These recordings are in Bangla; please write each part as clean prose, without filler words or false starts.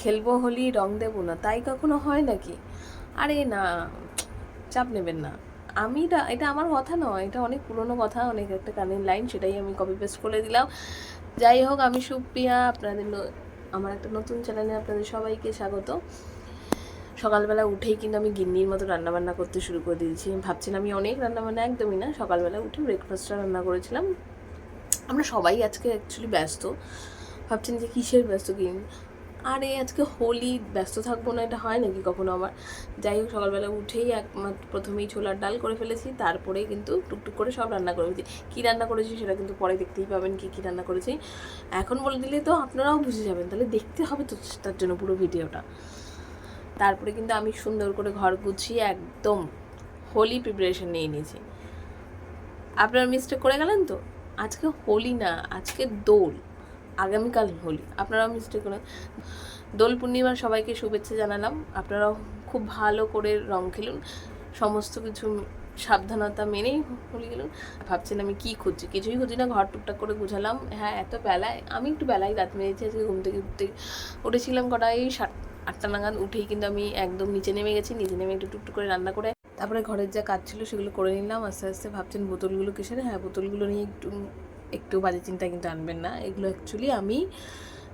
খেলবো হোলি রং দেবো না, তাই কখনো হয় নাকি? আরে না, চাপ নেবেন না। এটা আমার কথা নয়, এটা অনেক পুরনো কথা, অনেক একটা কানের লাইন, সেটাই আমি কপি পেস্ট করে দিলাম। যাই হোক, আমি সুপ্রিয়া, আমার একটা নতুন চ্যানেলে আপনাদের সবাইকে স্বাগত। সকালবেলা উঠেই কিন্তু আমি গিন্নির মতো রান্নাবান্না করতে শুরু করে দিয়েছি। ভাবছিলাম আমি অনেক রান্নাবান্না, একদমই না। সকালবেলা উঠে ব্রেকফাস্টটা রান্না করেছিলাম। আমরা সবাই আজকে অ্যাকচুয়ালি ব্যস্ত। ভাবছেন যে কিসের ব্যস্ত গিন্নি? আরে আজকে হোলি, ব্যস্ত থাকবো না এটা হয় নাকি কখনো আমার? যাই হোক, সকালবেলা উঠেই একমাত্র প্রথমেই ছোলার ডাল করে ফেলেছি, তারপরে কিন্তু টুকটুক করে সব রান্না করে ফেলেছি। কী রান্না করেছি সেটা কিন্তু পরে দেখতেই পাবেন, কী রান্না করেছি। এখন বলে দিলে তো আপনারাও বুঝে যাবেন, তাহলে দেখতে হবে তো তার জন্য পুরো ভিডিওটা। তারপরে কিন্তু আমি সুন্দর করে ঘর গুছিয়ে একদম হোলি প্রিপারেশন নিয়ে নিয়েছি। আপনারা মিস্টেক করে গেলেন তো, আজকে হোলি না, আজকে দোল, আগামীকাল হোলি। আপনারাও মিস্টেক করেন। দোল পূর্ণিমার সবাইকে শুভেচ্ছা জানালাম। আপনারাও খুব ভালো করে রং খেলুন, সমস্ত কিছু সাবধানতা মেনেই হোলি খেলুন। ভাবছেন আমি কী খুঁজছি? কিছুই খুঁজি না, ঘর টুকটাক করে গুছালাম। হ্যাঁ, এত বেলায় আমি একটু বেলায় রাত মেরেছি আজকে। ঘুম থেকে উঠেছিলাম কটা, এই 7-8টা নাগাদ। উঠেই কিন্তু আমি একদম নিচে নেমে গেছি। নিচে নেমে একটু টুকটুক করে রান্না করে তারপরে ঘরের যা কাজ ছিল সেগুলো করে নিলাম আস্তে আস্তে। ভাবছেন বোতলগুলো কিসের? হ্যাঁ, বোতলগুলো নিয়ে একটু বাজে চিন্তা কিন্তু আনবেন না। এগুলো অ্যাকচুয়ালি আমি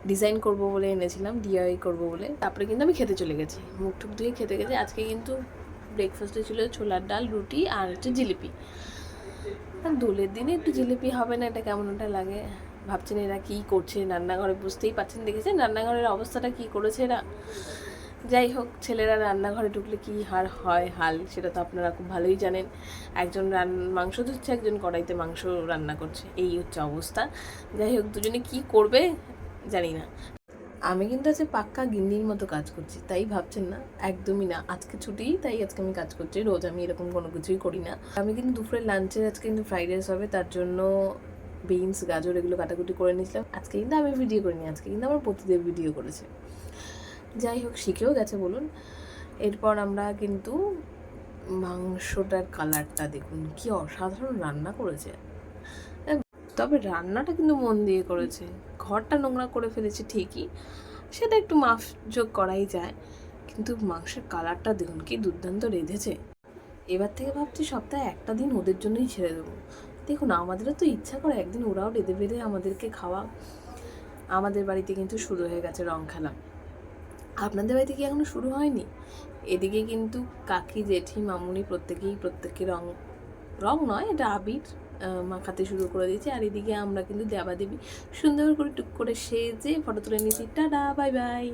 ডিজাইন করব বলে এনেছিলাম, ডিআই করব বলে। তারপরে কিন্তু আমি খেতে চলে গেছি, মুখ টুক ধুয়ে খেতে গেছি। আজকে কিন্তু ব্রেকফাস্টে ছিল ছোলার ডাল, রুটি আর হচ্ছে জিলিপি। দোলের দিনে একটু জিলিপি হবে না, এটা কেমন একটা লাগে। ভাবছেন এরা কী করছে রান্নাঘরে, বুঝতেই পারছেন, দেখেছেন রান্নাঘরের অবস্থাটা কী করেছে এরা। যাই হোক, ছেলেরা রান্নাঘরে ঢুকলে কী হাল সেটা তো আপনারা খুব ভালোই জানেন। একজন মাংস ধুচ্ছে, একজন কড়াইতে মাংস রান্না করছে, এই হচ্ছে অবস্থা। যাই হোক, দুজনে কী করবে জানি না। আমি কিন্তু আজকে পাক্কা গিন্নির মতো কাজ করছি, তাই ভাবছেন না, একদমই না। আজকে ছুটি, তাই আজকে আমি কাজ করছি। রোজ আমি এরকম কোনো কিছুই করি না। আমি কিন্তু দুপুরের লাঞ্চে আজকে কিন্তু ফ্রাইড রাইস হবে, তার জন্য বিনস, গাজর এগুলো কাটাকুটি করে নিয়েছিলাম। আজকে কিন্তু আমি ভিডিও করিনি, আজকে কিন্তু আমার প্রতিদেব ভিডিও করেছে। যাই হোক, শিখেও গেছে বলুন। এরপর আমরা কিন্তু মাংসটার কালারটা দেখুন, কি অসাধারণ রান্না করেছে। তবে রান্নাটা কিন্তু মন দিয়ে করেছে। ঘরটা নোংরা করে ফেলেছে ঠিকই, সেটা একটু মাফ যোগ করাই যায়, কিন্তু মাংসের কালারটা দেখুন কি দুর্দান্ত রেঁধেছে। এবার থেকে ভাবছি সপ্তাহে একটা দিন ওদের জন্যই ছেড়ে দেবো। দেখুন, আমাদেরও তো ইচ্ছা করে একদিন ওরাও রেঁধে বেঁধে আমাদেরকে খাওয়া। আমাদের বাড়িতে কিন্তু শুরু হয়ে গেছে রং খেলা। আপনাদের বাড়িতে কি এখনো শুরু হয়নি? এদিকে কিন্তু কাকি, জেঠি, মামুনি প্রত্যেকে রং রং নয়, এটা আবির মাখাতে শুরু করে দিয়েছে। আর এদিকে আমরা কিন্তু দেবাদেবী সুন্দর করে টুক করে সেজে ফটো তুলে নিয়েছি। Tata, bye bye.